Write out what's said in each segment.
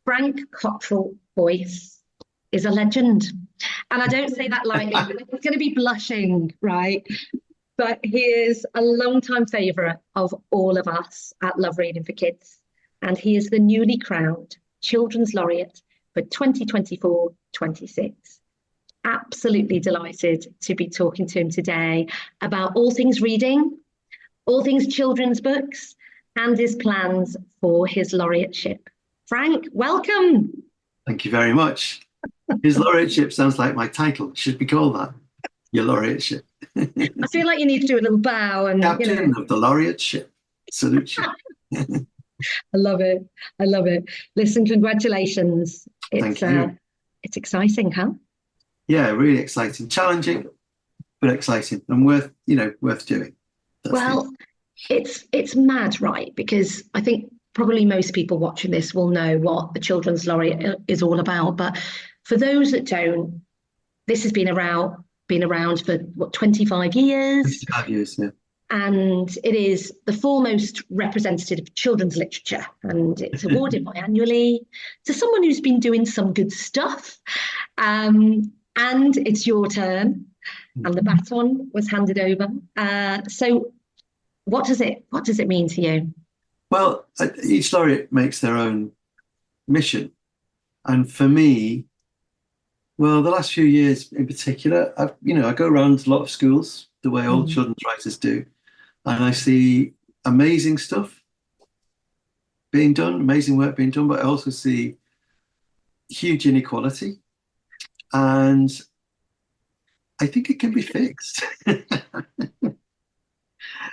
Frank Cottrell-Boyce is a legend. And I don't say that lightly. It's going to be blushing, right? But he is a long-time favourite of all of us at Love Reading for Kids. And he is the newly crowned Children's Laureate for 2024-26. Absolutely delighted to be talking to him today about all things reading, all things children's books, and his plans for his laureateship. Frank, welcome. Thank you very much. His laureateship sounds like my title. Should be called that. Your laureateship. I feel like you need to do a little bow and Captain of the laureateship. Salute you. I love it. I love it. Listen, congratulations. Thank you. It's exciting, huh? Yeah, really exciting. Challenging, but exciting and worth doing. It's mad, right? Because I think probably most people watching this will know what the Children's Laureate is all about. But for those that don't, this has been around for what, 25 years? 25 years, yeah. And it is the foremost representative of children's literature. And it's awarded biannually to someone who's been doing some good stuff. And it's your turn. And the baton was handed over. So what does it mean to you? Well, each laureate makes their own mission. And for me, well, the last few years in particular, I go around a lot of schools the way all children's writers do. And I see amazing stuff being done, amazing work being done, but I also see huge inequality. And I think it can be fixed.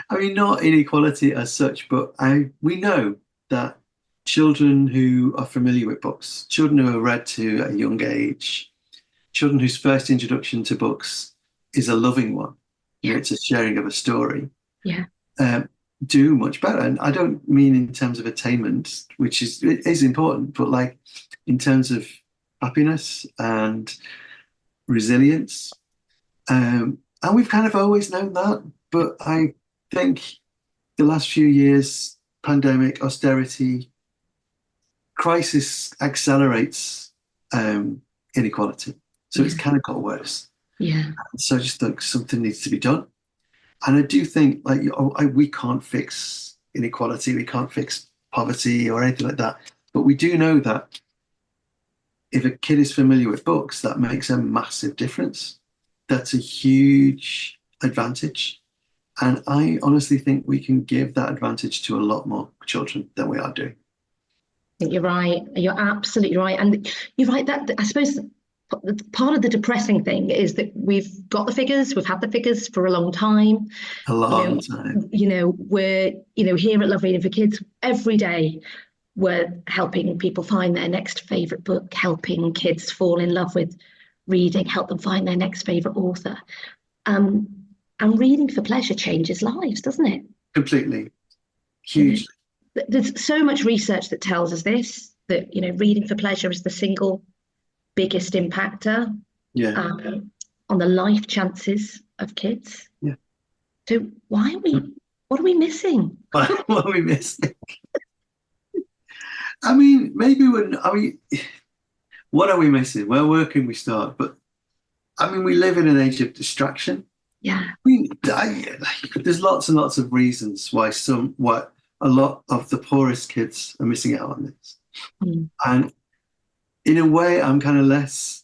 I mean, not inequality as such, but we know that children who are familiar with books, children who are read to at a young age, children whose first introduction to books is a loving one, it's a sharing of a story, do much better. And I don't mean in terms of attainment, which is important, but like in terms of happiness and resilience. And we've kind of always known that, but I think the last few years, pandemic, austerity, crisis accelerates inequality. So it's kind of got worse. Yeah. So I just think something needs to be done. And I do think we can't fix inequality, we can't fix poverty or anything like that. But we do know that if a kid is familiar with books, that makes a massive difference. That's a huge advantage. And I honestly think we can give that advantage to a lot more children than we are doing. I think you're right. You're absolutely right. And you're right that I suppose part of the depressing thing is that we've got the figures, we've had the figures for a long time. A long time. We're, here at Love Reading for Kids, every day we're helping people find their next favourite book, helping kids fall in love with reading, help them find their next favourite author. And reading for pleasure changes lives, doesn't it? Completely. Hugely. There's so much research that tells us this, that, reading for pleasure is the single biggest impactor on the life chances of kids. Yeah. So what are we missing? What are we missing? I mean, what are we missing? Well, where can we start? But I mean, we live in an age of distraction. Yeah. I mean, there's lots and lots of reasons why a lot of the poorest kids are missing out on this. And in a way, I'm kind of less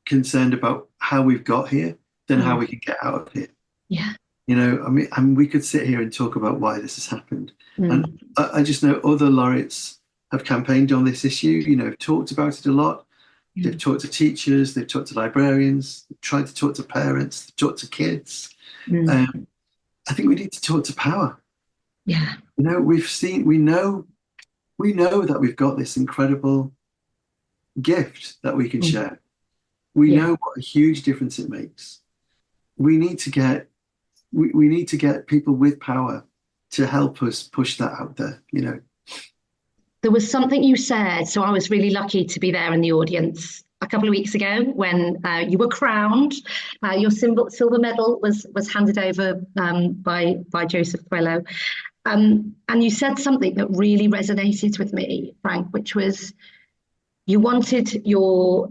concerned about how we've got here than how we can get out of here. Yeah. We could sit here and talk about why this has happened. And I just know other laureates have campaigned on this issue, talked about it a lot. They've talked to teachers, they've talked to librarians, they've tried to talk to parents, they've talked to kids. I think we need to talk to power. Yeah. We know that we've got this incredible gift that we can share. We know what a huge difference it makes. We need to get people with power to help us push that out there, There was something you said, so I was really lucky to be there in the audience a couple of weeks ago when you were crowned. Your silver medal was handed over by Joseph Coelho. And you said something that really resonated with me, Frank, which was you wanted your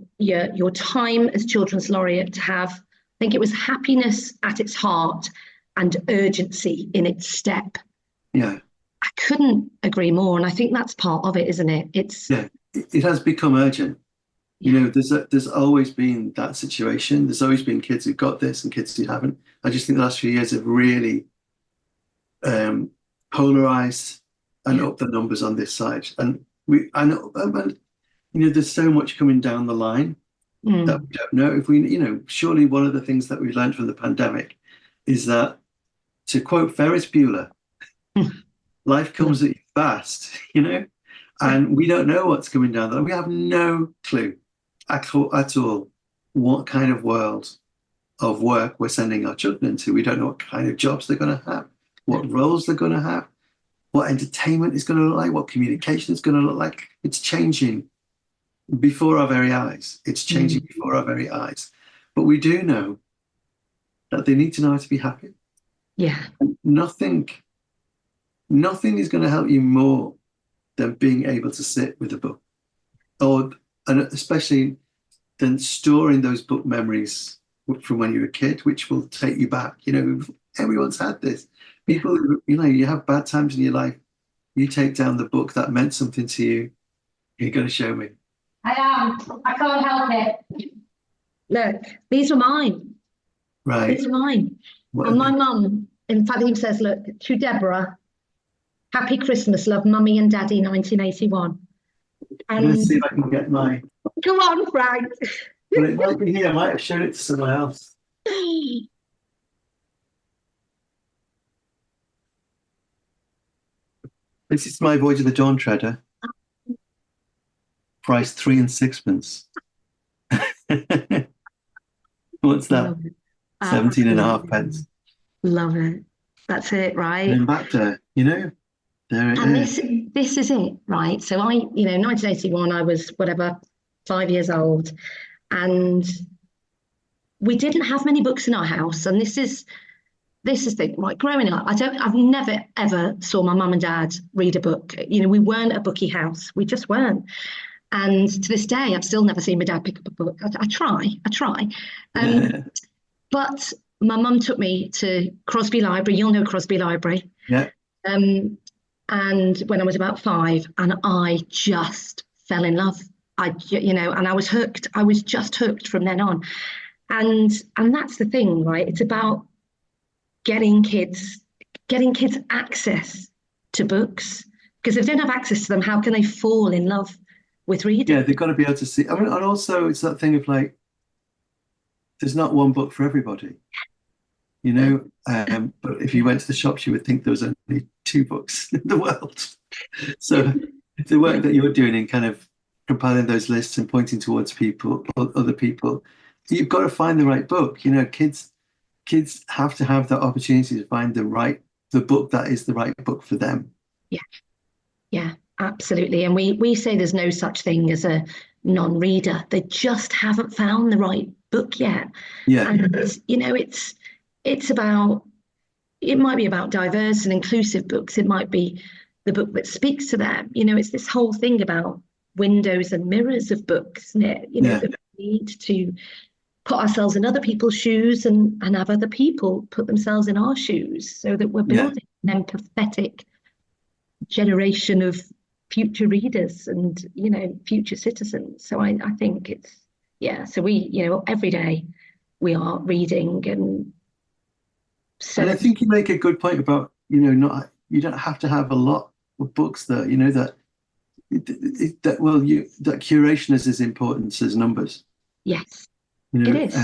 time as Children's Laureate to have, I think it was happiness at its heart and urgency in its step. Yeah. I couldn't agree more. And I think that's part of it, isn't it? It has become urgent. You know, there's always been that situation. There's always been kids who've got this and kids who haven't. I just think the last few years have really polarized and upped the numbers on this side. And I know, you know, there's so much coming down the line that we don't know. If we, you know, surely one of the things that we learned from the pandemic is that, to quote Ferris Bueller, life comes at you fast, you know, and we don't know what's coming down there. We have no clue at all what kind of world of work we're sending our children into. We don't know what kind of jobs they're going to have, what roles they're going to have, what entertainment is going to look like, what communication is going to look like. It's changing before our very eyes. It's changing before our very eyes. But we do know that they need to know how to be happy. Yeah. Nothing is going to help you more than being able to sit with a book, and especially than storing those book memories from when you were a kid, which will take you back. You know, everyone's had this. People, you know, you have bad times in your life. You take down the book that meant something to you. You're going to show me. I am. I can't help it. Look, these are mine. Right. These are mine. And my mum, in fact, he says, look, to Deborah, Happy Christmas, love, Mummy and Daddy, 1981. I'm going to see if I can get my... Come on, Frank. Well, it might be here. I might have shown it to someone else. This is my Voyage of the Dawn Treader. Price 3 and 6pence. What's that? 17 and a half pence. Love it. That's it, right? And then back there, you know, there it is. This is it, right? So 1981, I was 5 years old, and we didn't have many books in our house. And this is the right. Growing up, I've never ever saw my mum and dad read a book. You know, we weren't a bookie house. We just weren't. And to this day, I've still never seen my dad pick up a book. I try. But my mum took me to Crosby Library. You'll know Crosby Library. Yeah. And when I was about 5, and I just fell in love. And I was hooked. I was just hooked from then on. And that's the thing, right? It's about getting kids access to books, because if they don't have access to them, how can they fall in love with reading? Yeah, they've got to be able to see. I mean, and also it's that thing of like, there's not one book for everybody, you know. But if you went to the shops, you would think there was only 2 books in the world. So the work that you're doing in kind of compiling those lists and pointing towards other people, you've got to find the right book. You know, kids have to have that opportunity to find the book that is the right book for them. Yeah, absolutely. And we say there's no such thing as a non-reader. They just haven't found the right book yet. Yeah. And you know, it might be about diverse and inclusive books. It might be the book that speaks to them. You know, it's this whole thing about windows and mirrors of books, isn't it? You know, that we need to put ourselves in other people's shoes and have other people put themselves in our shoes, so that we're building an empathetic generation of future readers and, you know, future citizens. So I think so we, you know, every day we are reading. And I think you make a good point about, you know, you don't have to have a lot of books that, you know, that curation is as important as numbers. Yes, you know, it is.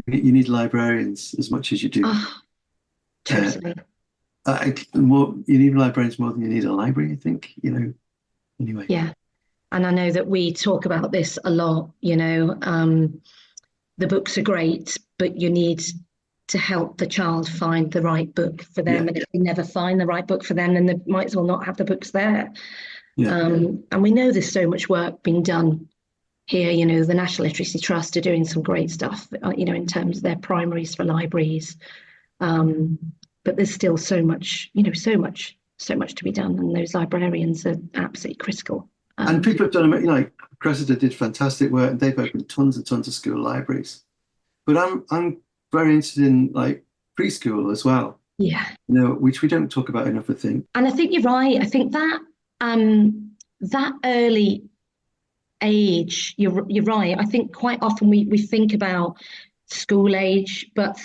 You need librarians as much as you do. Oh, totally. You need librarians more than you need a library, I think, you know, anyway. Yeah. And I know that we talk about this a lot, you know, the books are great, but you need to help the child find the right book for them. And if they never find the right book for them, then they might as well not have the books there. And we know there's so much work being done here. You know, the National Literacy Trust are doing some great stuff, you know, in terms of their primaries for libraries. But there's still so much, you know, so much to be done. And those librarians are absolutely critical. And people have done, you know, like Cressida did fantastic work, and they've opened tons and tons of school libraries. But I'm very interested in like preschool as well, Yeah. which we don't talk about enough, I think. And I think you're right. I think that that early age, you're right. I think quite often we think about school age, but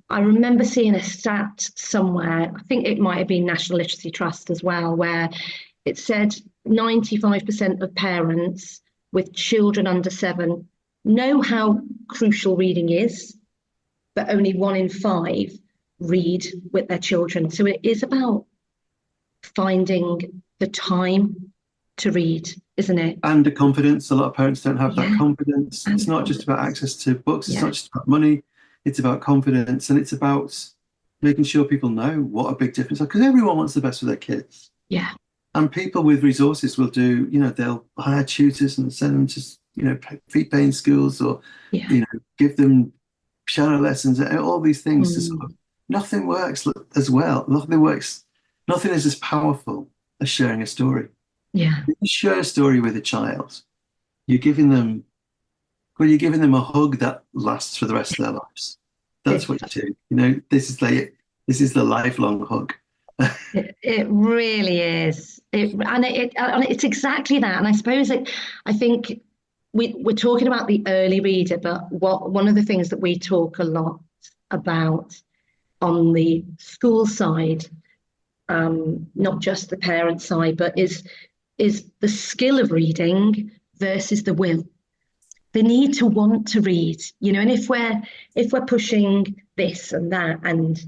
I remember seeing a stat somewhere, I think it might have been National Literacy Trust as well, where it said 95% of parents with children under 7 know how crucial reading is, but only 1 in 5 read with their children. So it is about finding the time to read, isn't it? And the confidence. A lot of parents don't have that Yeah. confidence. And It's not just about access to books. It's Yeah. not just about money. It's about confidence, and it's about making sure people know what a big difference is, because everyone wants the best for their kids. Yeah. And people with resources will do, they'll hire tutors and send them to, free paying schools, or, Yeah. give them piano lessons, and all these things. To Mm. sort of, nothing works as well. Nothing is as powerful as sharing a story. Yeah. If you share a story with a child, you're giving them a hug that lasts for the rest of their lives. That's what you do. This is the lifelong hug. It really is. It's exactly that. And I suppose I think we're talking about the early reader, but one of the things that we talk a lot about on the school side, not just the parent side, but is the skill of reading versus the will. They need to want to read, and if we're pushing this and that, and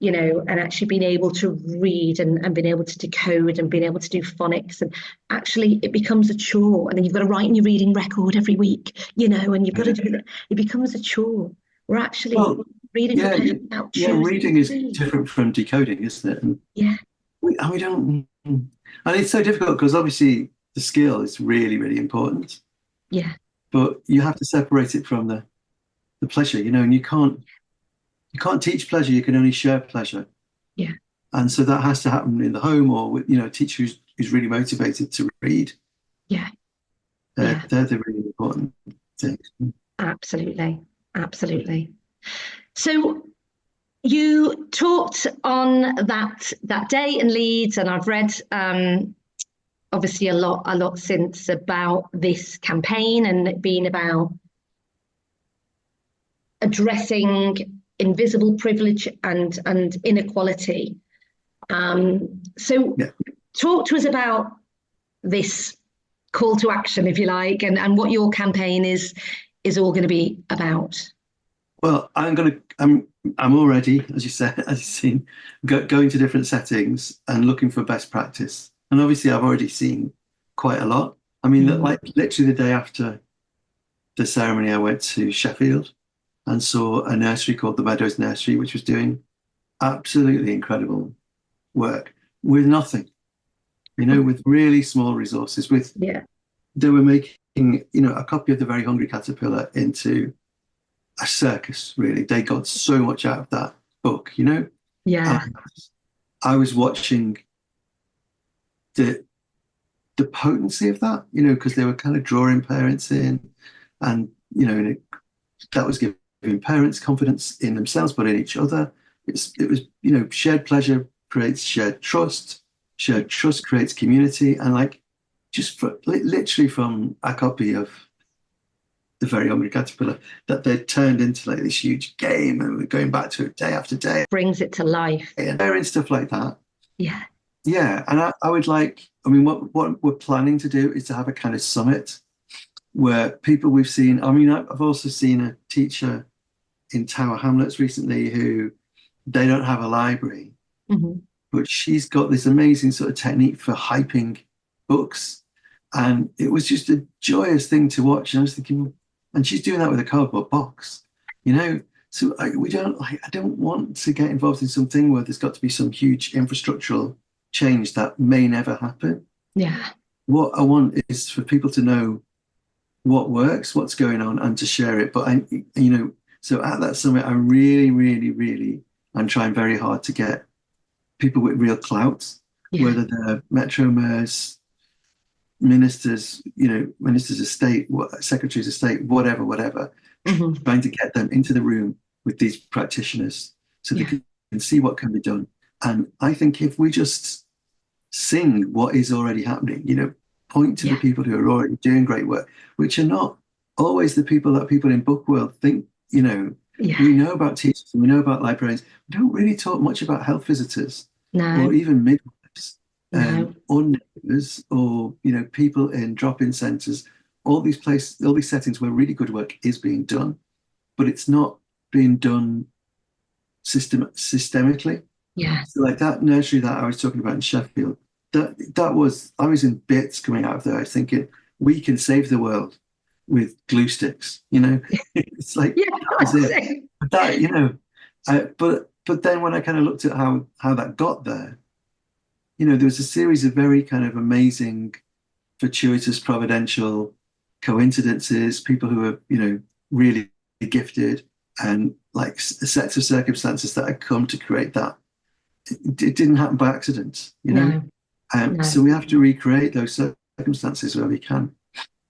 and actually being able to read and being able to decode and being able to do phonics, and actually it becomes a chore, and then you've got to write in your reading record every week, and you've got to do that. It becomes a chore. We're actually reading for pleasure without choosing. Reading is different from decoding, isn't it? And we don't, and it's so difficult because obviously the skill is really, really important. Yeah. But you have to separate it from the pleasure, and you can't teach pleasure. You can only share pleasure. Yeah. And so that has to happen in the home, or with a teacher who's really motivated to read. Yeah. They're the really important things. Absolutely. So you talked on that day in Leeds, and I've read obviously a lot since about this campaign, and it being about addressing invisible privilege and inequality. So talk to us about this call to action, if you like, and what your campaign is all going to be about. Well, I'm already, as you've seen, going to different settings and looking for best practice. And obviously I've already seen quite a lot. I mean, like literally the day after the ceremony, I went to Sheffield and saw a nursery called the Meadows Nursery, which was doing absolutely incredible work with nothing, with really small resources. They were making, a copy of The Very Hungry Caterpillar into a circus, really. They got so much out of that book, Yeah. And I was watching the potency of that, because they were kind of drawing parents in, and that was giving parents confidence in themselves, but in each other. It was shared pleasure creates shared trust creates community, and literally from a copy of The Very Hungry Caterpillar that they turned into like this huge game, and we're going back to it day after day. Brings it to life. And sharing stuff like that. Yeah. Yeah, and I would what we're planning to do is to have a kind of summit where people we've seen, I've also seen a teacher in Tower Hamlets recently who they don't have a library, but she's got this amazing sort of technique for hyping books. And it was just a joyous thing to watch. And I was thinking, and she's doing that with a cardboard box, So I don't want to get involved in something where there's got to be some huge infrastructural change that may never happen. Yeah. What I want is for people to know what works, what's going on, and to share it. But so at that summit, I really, really, really, I'm trying very hard to get people with real clout, whether they're Metro Mayors, ministers, ministers of state, secretaries of state, whatever, trying to get them into the room with these practitioners so they can see what can be done. And I think if we just sing what is already happening, point to the people who are already doing great work, which are not always the people that people in book world think, we know about teachers and we know about librarians. We don't really talk much about health visitors or even midwives or neighbours or, people in drop-in centres, all these settings where really good work is being done, but it's not being done systemically. Yeah. So like that nursery that I was talking about in Sheffield, I was in bits coming out of there thinking, we can save the world with glue sticks, it's like, that's it. But that, but then when I kind of looked at how that got there, there was a series of very kind of amazing, fortuitous, providential coincidences, people who are, really gifted, and like sets of circumstances that had come to create that. It didn't happen by accident, No. So we have to recreate those circumstances where we can.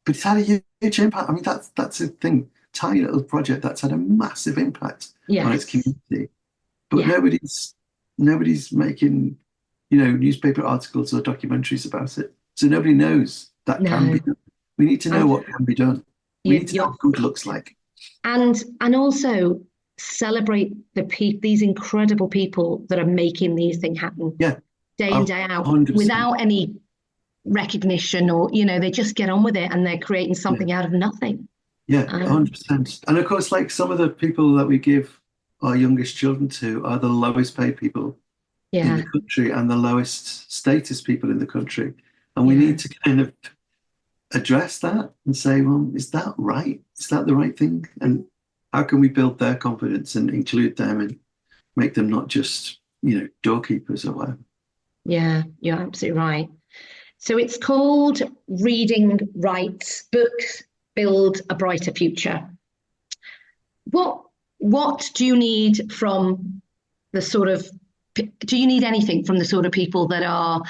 But it's had a huge impact. I mean, that's a thing, tiny little project that's had a massive impact on its community. But nobody's making, newspaper articles or documentaries about it. So nobody knows that can be done. We need to know what can be done. We need to know what good looks like. And also celebrate these incredible people that are making these things happen day in, day out 100%. Without any recognition or, they just get on with it and they're creating something out of nothing. 100%. And of course, like some of the people that we give our youngest children to are the lowest paid people in the country and the lowest status people in the country. And we need to kind of address that and say, well, is that right? Is that the right thing? And how can we build their confidence and include them and make them not just, doorkeepers or whatever? Yeah, you're absolutely right. So it's called Reading Right, Books Build a Brighter Future. What do you need from the sort of, do you need anything from the sort of people that are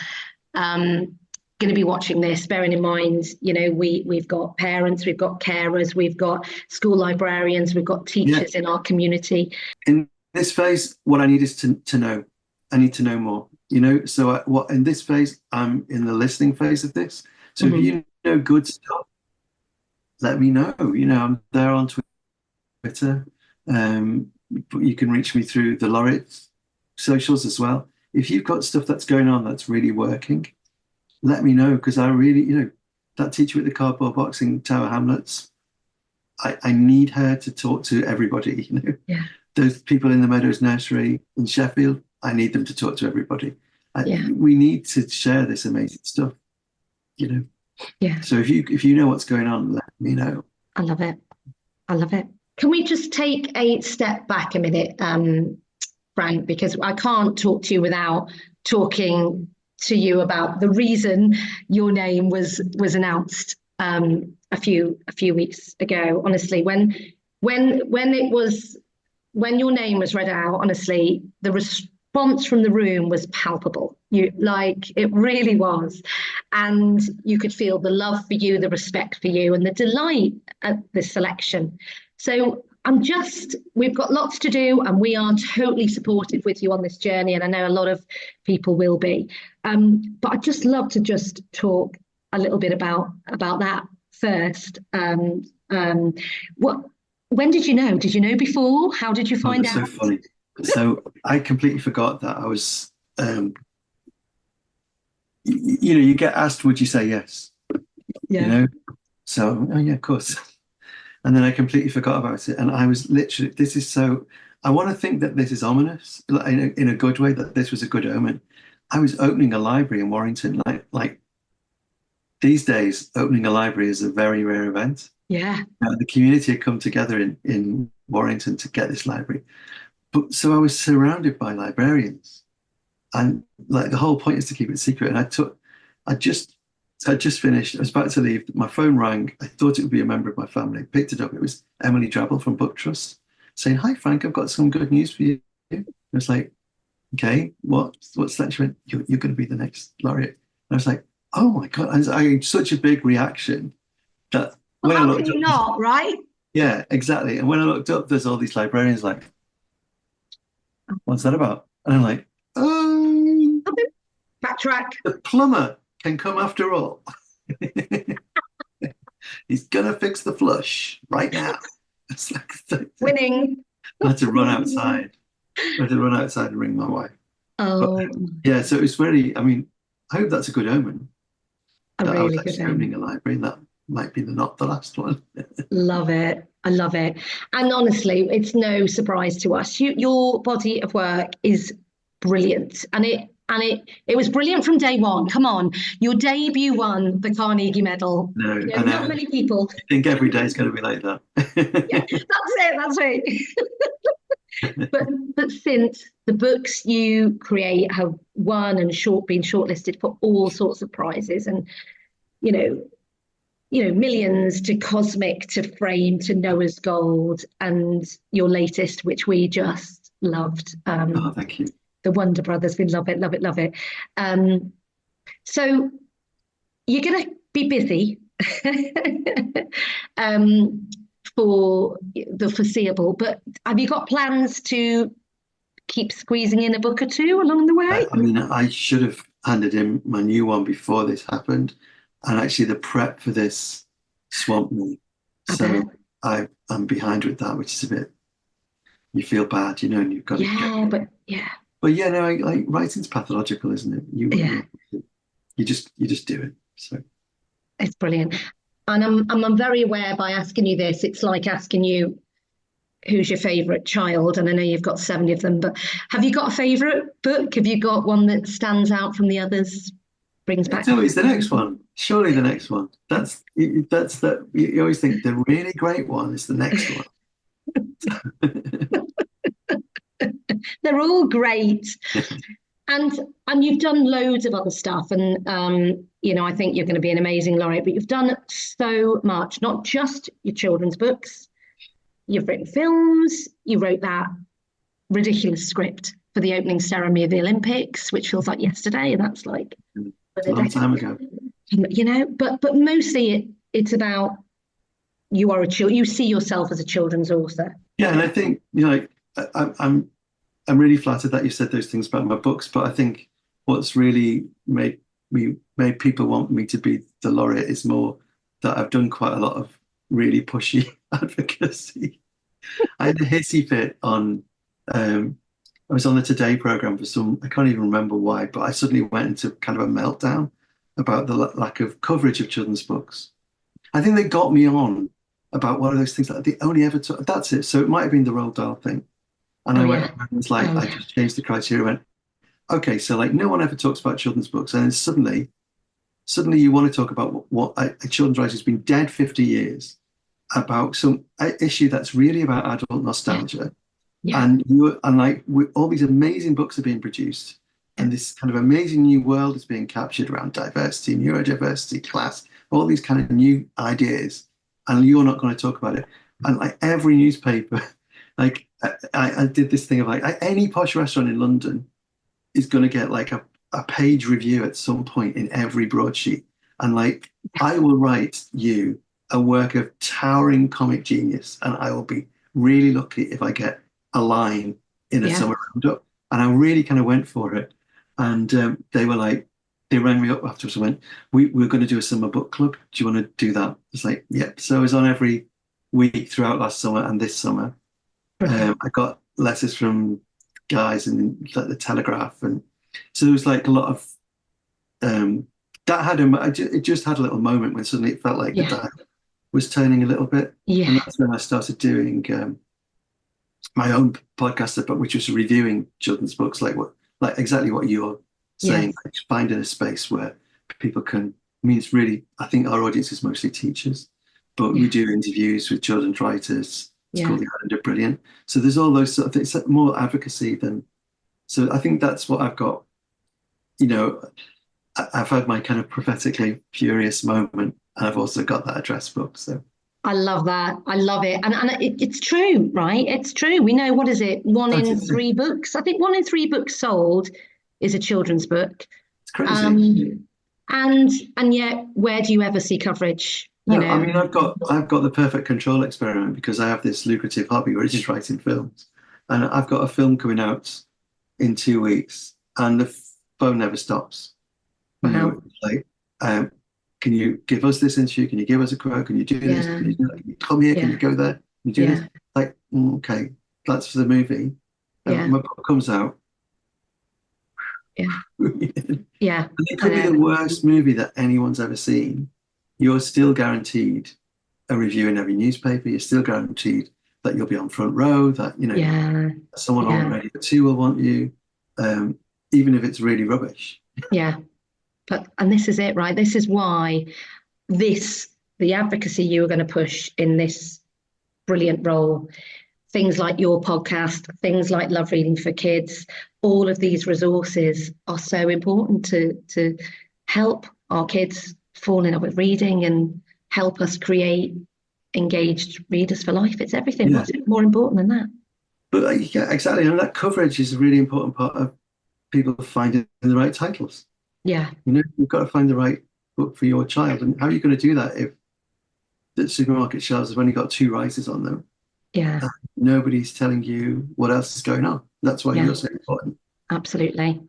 going to be watching this, bearing in mind, we've got parents, we've got carers, we've got school librarians, we've got teachers in our community. In this phase, what I need is to know. I need to know more, So in this phase, I'm in the listening phase of this. So if you know good stuff, let me know. I'm there on Twitter. You can reach me through the Laureate socials as well. If you've got stuff that's going on that's really working, let me know, because I really, that teacher with the cardboard box in Tower Hamlets, I need her to talk to everybody, Those people in the Meadows Nursery in Sheffield, I need them to talk to everybody. We need to share this amazing stuff, So if you know what's going on, let me know. I love it. Can we just take a step back a minute, Frank, because I can't talk to you without talking to you about the reason your name was announced a few weeks ago. Honestly, when your name was read out, honestly, the response from the room was palpable. It really was, and you could feel the love for you, the respect for you, and the delight at the selection. So we've got lots to do, and we are totally supportive with you on this journey, and I know a lot of people will be. But I'd just love to just talk a little bit about that first. When did you know? Did you know before? How did you find out? So funny. So I completely forgot that I was. You get asked, would you say yes? Yeah. So of course. And then I completely forgot about it. And I was literally, I want to think that this is ominous, in a good way, that this was a good omen. I was opening a library in Warrington. Like these days, opening a library is a very rare event. Yeah. The community had come together in Warrington to get this library. But so I was surrounded by librarians. And the whole point is to keep it secret. And I just finished. I was about to leave. My phone rang. I thought it would be a member of my family. I picked it up. It was Emily Drabble from Book Trust saying, "Hi, Frank, I've got some good news for you." I was like, "Okay, what's that?" She went, "You're going to be the next laureate." And I was like, oh my God, I had such a big reaction that Well, when I how can looked you up, not, right? yeah, exactly. And when I looked up, there's all these librarians like, what's that about? And I'm like, oh, Backtrack. the plumber can come after all. He's gonna fix the flush right now. It's like Winning. I had to run outside. I had to run outside and ring my wife. But Oh, yeah, so it's very, I mean, I hope that's a good omen a that I was really good actually opening name. a library and that might be not the last one. Love it. I love it. And honestly, it's no surprise to us. Your body of work is brilliant. And it was brilliant from day one. Come on. Your debut won the Carnegie Medal. No, You I know, not know. many people. I think every day is going to be like Yeah, that. that's it. But since the books you create have won and been shortlisted for all sorts of prizes and you know millions to Cosmic to Frame to Noah's Gold and your latest, which we just loved, Oh, thank you. The Wonder Brothers. We love it, love it, love it. Um, so you're going to be busy um, for the foreseeable, but have you got plans to keep squeezing in a book or two along the way? I mean, I should have handed in my new one before this happened. And actually, the prep for this swamped me. I bet. So I'm behind with that, which is a bit, you feel bad, and you've got to get. Yeah, but yeah, But yeah, no, writing's pathological, isn't it? yeah, You just do it. So it's brilliant. And I'm very aware by asking you this, it's like asking you who's your favourite child, and I know you've got 70 of them, but have you got a favourite book? Have you got one that stands out from the others, brings back? it's always the next one. Surely the next one. That's that. You always think the really great one is the next one. They're all great. And you've done loads of other stuff, and I think you're going to be an amazing laureate. But you've done so much, not just your children's books. You've written films. You wrote that ridiculous script for the opening ceremony of the Olympics, which feels like yesterday, and that's like a long time ago. But mostly it's about you see yourself as a children's author. Yeah, and I think I'm really flattered that you said those things about my books, but I think what's really made people want me to be the laureate is more that I've done quite a lot of really pushy advocacy. I had a hissy fit on I was on the Today program for I can't even remember why, but I suddenly went into kind of a meltdown about the lack of coverage of children's books. I think they got me on about one of those things that they only ever took. That's it. So it might have been the Roald Dahl thing. And I went, it's like, I just changed the criteria, went, okay, so like no one ever talks about children's books. And then suddenly you want to talk about what a children's writer who's been dead 50 years about some issue that's really about adult nostalgia. Yeah. And all these amazing books are being produced, and this kind of amazing new world is being captured around diversity, neurodiversity, class, all these kind of new ideas, and you're not going to talk about it. And like every newspaper, like I did this thing of like any posh restaurant in London is going to get like a page review at some point in every broadsheet, and like I will write you a work of towering comic genius, and I will be really lucky if I get a line in a summer roundup. And I really kind of went for it. And they rang me up afterwards and went, we're going to do a summer book club. Do you want to do that? It's like, yeah. So I was on every week throughout last summer and this summer. I got letters from guys in the Telegraph. And so there was like a lot of, it just had a little moment when suddenly it felt like the dial was turning a little bit. Yeah. And that's when I started doing my own podcast, but which was reviewing children's books, like exactly what you're saying, like finding a space where people can. I mean, it's really. I think our audience is mostly teachers, but we do interviews with children's writers. It's called The Island of Brilliant. So there's all those sort of things. It's more advocacy than. So I think that's what I've got. I've had my kind of prophetically furious moment, and I've also got that address book. So. I love that. I love it. And it's true, right? It's true. We know, what is it? One in three books. I think 1 in 3 books sold is a children's book. It's crazy. And yet, where do you ever see coverage? You No, I know, mean, I've got the perfect control experiment because I have this lucrative hobby which is writing films, and I've got a film coming out in 2 weeks, and the phone never stops. You wow, know, it's like, can you give us this interview? Can you give us a quote? Can you do this? yeah, Can you do that? Can you come here? Can you yeah, go there? Can you do this? yeah, Like, okay, that's for the movie. yeah, My book comes out. yeah, And yeah. it I could be the know. worst movie that anyone's ever seen. You're still guaranteed a review in every newspaper. You're still guaranteed that you'll be on front row, that, Yeah, someone on yeah, Radio 2 will want you, even if it's really rubbish. yeah. And this is it, right? This is why the advocacy you are going to push in this brilliant role, things like your podcast, things like Love Reading for Kids, all of these resources are so important to help our kids fall in love with reading and help us create engaged readers for life. It's everything. Yeah, What's more important than that? but yeah, exactly. And that coverage is a really important part of people finding the right titles. Yeah, You've got to find the right book for your child. And how are you going to do that if the supermarket shelves have only got two writers on them? yeah, Nobody's telling you what else is going on. That's why yeah. you're so important. Absolutely.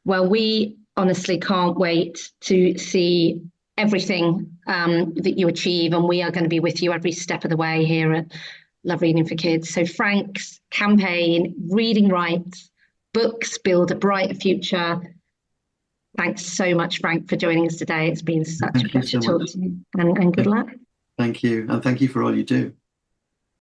Well, we honestly can't wait to see everything that you achieve, and we are going to be with you every step of the way here at Love Reading for Kids. So Frank's campaign, Reading Right, books build a brighter future. Thanks so much, Frank, for joining us today. It's been such a Thank you pleasure so talking much. to you, and good luck. Thank you. And thank you for all you do.